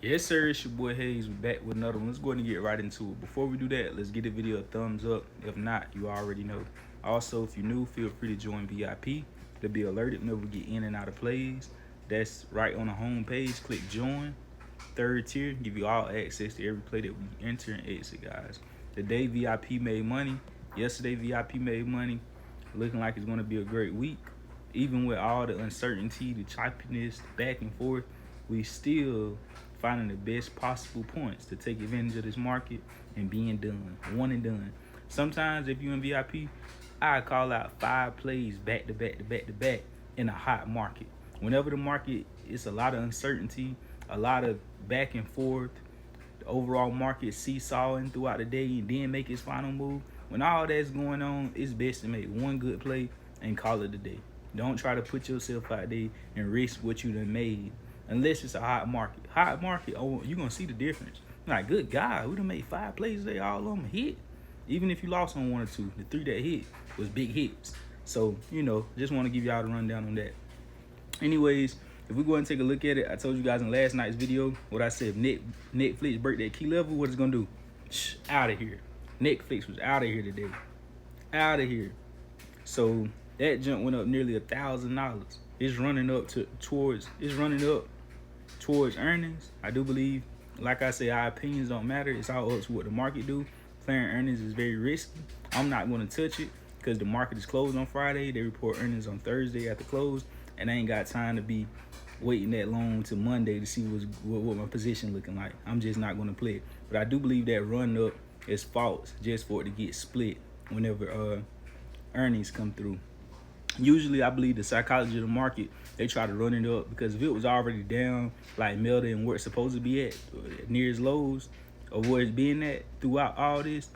Yes, sir. It's your boy Hayes. We're back with another one. Let's go ahead and get right into it. Before we do that, let's give the video a thumbs up. If not, you already know. Also, if you're new, feel free to join VIP to be alerted whenever we get in and out of plays. That's right on the home page. Click join. Third tier, give you all access to every play that we enter and exit, guys. Today, VIP made money. Yesterday, VIP made money. Looking like it's going to be a great week. Even with all the uncertainty, the choppiness, the back and forth, we still finding the best possible points to take advantage of this market and being done, one and done. Sometimes if you're in VIP, I call out 5 plays back to back to back to back in a hot market. Whenever the market is a lot of uncertainty, a lot of back and forth, the overall market seesawing throughout the day and then make its final move. When all that's going on, it's best to make one good play and call it a day. Don't try to put yourself out there and risk what you done made unless it's a hot market. Hot market, oh, you're going to see the difference. Like, good God, we done made 5 plays today, all of them hit. Even if you lost on 1 or 2, the 3 that hit was big hits. So, just want to give y'all the rundown on that. Anyways, if we go and take a look at it, I told you guys in last night's video what I said. Netflix break that key level, what it's going to do? Out of here. Netflix was out of here today. Out of here. So that jump went up nearly $1,000. It's running up towards earnings. I do believe, like I say, our opinions don't matter. It's all up to what the market do. Declaring earnings is very risky. I'm not going to touch it because the market is closed on Friday. They report earnings on Thursday at the close, and I ain't got time to be waiting that long to Monday to see what my position looking like. I'm just not going to play it. But I do believe that run up is false just for it to get split whenever earnings come through. Usually, I believe the psychology of the market, they try to run it up because if it was already down like Melda and where it's supposed to be at, near its lows, or where it's been at throughout all this,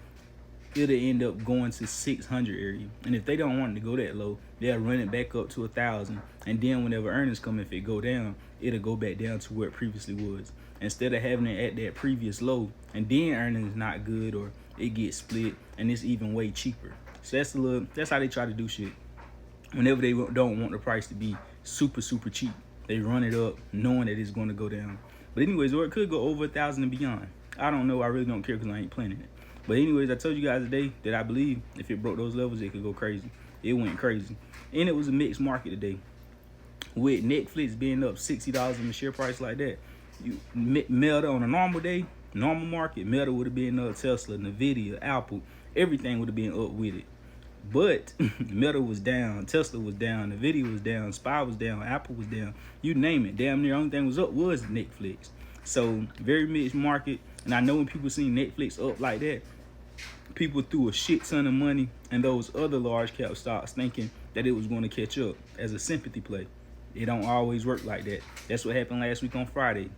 it'll end up going to 600 area. And if they don't want it to go that low, they'll run it back up to 1,000. And then whenever earnings come, if it go down, it'll go back down to where it previously was. Instead of having it at that previous low, and then earnings not good or it gets split and it's even way cheaper. So that's how they try to do shit. Whenever they don't want the price to be super, super cheap, they run it up knowing that it's going to go down. But anyways, or it could go over 1,000 and beyond. I don't know. I really don't care because I ain't planning it. But anyways, I told you guys today that I believe if it broke those levels, it could go crazy. It went crazy. And it was a mixed market today. With Netflix being up $60 in the share price like that, Meta on a normal day, normal market, Meta would have been up, Tesla, Nvidia, Apple, everything would have been up with it. But Meta was down, Tesla was down, Nvidia was down, Spy was down, Apple was down, you name it. Damn near only thing was up was Netflix. So very mixed market. And I know when people see Netflix up like that, people threw a shit ton of money in those other large cap stocks thinking that it was going to catch up as a sympathy play. It don't always work like that. That's what happened last week on Friday.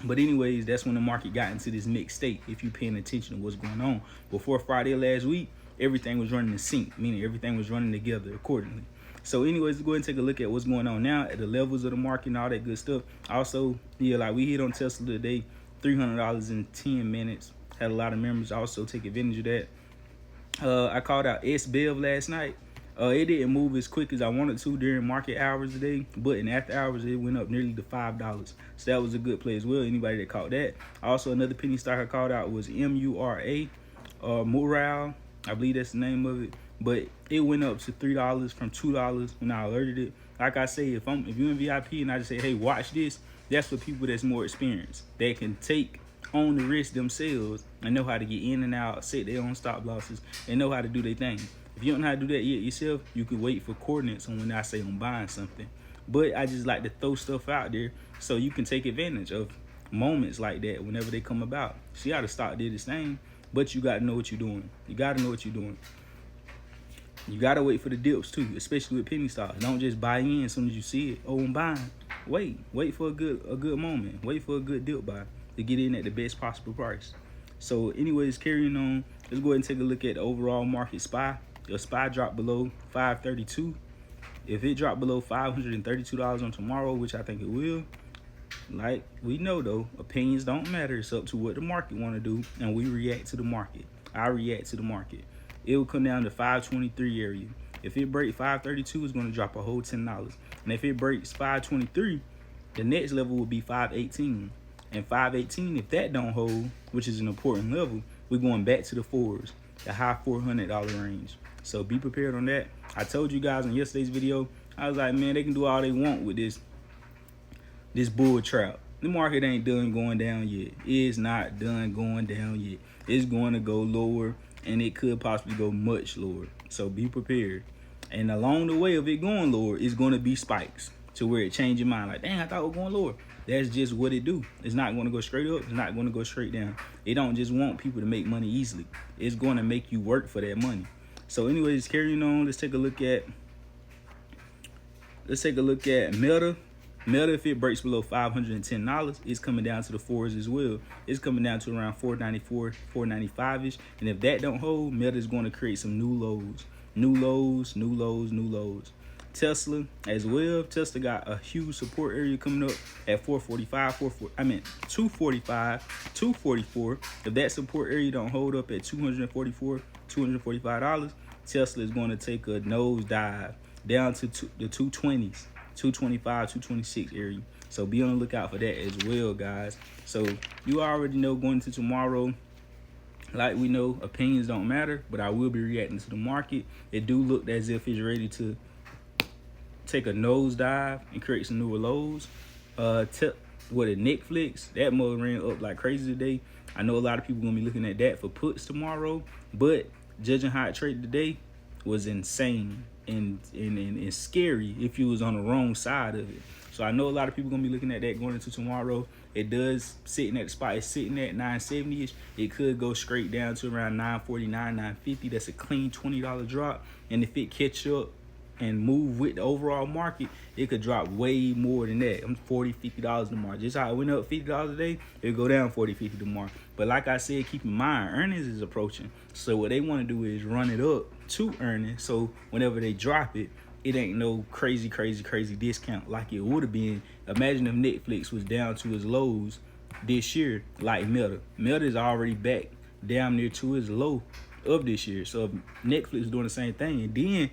But anyways, that's when the market got into this mixed state, if you're paying attention to what's going on. Before Friday last week, everything was running in sync, meaning everything was running together accordingly. So anyways, let's go ahead and take a look at what's going on now at the levels of the market and all that good stuff. Also, like we hit on Tesla today, $300 in 10 minutes. Had a lot of members also take advantage of that. I called out SBEV last night. It didn't move as quick as I wanted to during market hours today, but in after hours, it went up nearly to $5. So that was a good play as well. Anybody that caught that. Also, another penny stock I called out was MURA, Mural. I believe that's the name of it. But it went up to $3 from $2 when I alerted it. Like I say, if you're in VIP and I just say, hey, watch this, that's for people that's more experienced. They can take on the risk themselves and know how to get in and out, set their own stop losses, and know how to do their thing. If you don't know how to do that yet yourself, you can wait for coordinates on when I say I'm buying something. But I just like to throw stuff out there so you can take advantage of moments like that whenever they come about. See how the stock did its thing, but you got to know what you're doing. You got to know what you're doing. You got to wait for the dips too, especially with penny stocks. Don't just buy in as soon as you see it. Oh, I'm buying. Wait for a good moment. Wait for a good dip buy to get in at the best possible price. So anyways, carrying on, let's go ahead and take a look at the overall market SPY. The SPY dropped below 532. If it dropped below $532 on tomorrow, which I think it will, like we know though, opinions don't matter. It's up to what the market want to do, and we react to the market. I react to the market. It will come down to 523 area. If it breaks 532, it's going to drop a whole $10. And if it breaks 523, the next level will be 518. And 518, if that don't hold, which is an important level, we're going back to the fours, the high $400 range. So be prepared on that. I told you guys in yesterday's video, I was like, man, they can do all they want with this bull trap. The market ain't done going down yet. It's not done going down yet. It's going to go lower, and it could possibly go much lower. So be prepared. And along the way of it going lower, it's going to be spikes to where it change your mind. Like, dang, I thought it was going lower. That's just what it do. It's not going to go straight up. It's not going to go straight down. It don't just want people to make money easily. It's going to make you work for that money. So anyways, carrying on, let's take a look at Meta. Meta, if it breaks below $510, it's coming down to the fours as well. It's coming down to around $494, $495-ish. And if that don't hold, Meta is going to create some new lows. New lows, new lows, new lows. Tesla as well. Tesla got a huge support area coming up at 245, 244. If that support area don't hold up at $244, $245, Tesla is going to take a nosedive down to the 220s. 225, 226 area. So be on the lookout for that as well, guys. So you already know going into tomorrow, like we know, opinions don't matter, but I will be reacting to the market. It do look as if it's ready to take a nosedive and create some newer lows. Netflix, that mug ran up like crazy today. I know a lot of people gonna be looking at that for puts tomorrow, but judging how it traded today was insane and scary if you was on the wrong side of it. So I know a lot of people gonna be looking at that going into tomorrow. It does sitting at the spot. It's sitting at 970-ish. It could go straight down to around 949, 950. That's a clean $20 drop. And if it catch up and move with the overall market, it could drop way more than that. I'm $40, $50 tomorrow. Just how it went up $50 a day, it'll go down $40, $50 tomorrow. But like I said, keep in mind, earnings is approaching. So what they want to do is run it up to earnings. So whenever they drop it, it ain't no crazy discount like it would have been. Imagine if Netflix was down to its lows this year, like Meta. Meta is already back down near to its low of this year. So if Netflix is doing the same thing and then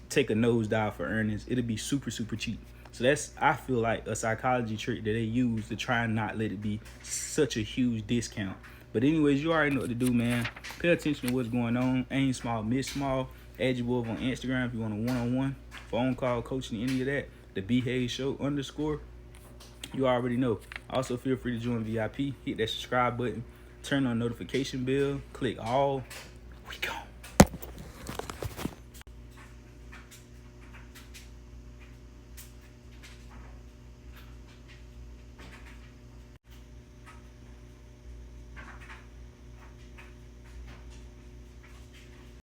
take a nosedive for earnings, it'll be super cheap. So that's, I feel like, a psychology trick that they use to try and not let it be such a huge discount. But anyways, you already know what to do, man. Pay attention to what's going on. Aim small, miss small. Add your boy on Instagram if you want a one-on-one, phone call, coaching, any of that. The B Hayes Show _ You already know. Also, feel free to join VIP. Hit that subscribe button. Turn on notification bell. Click all. We gone.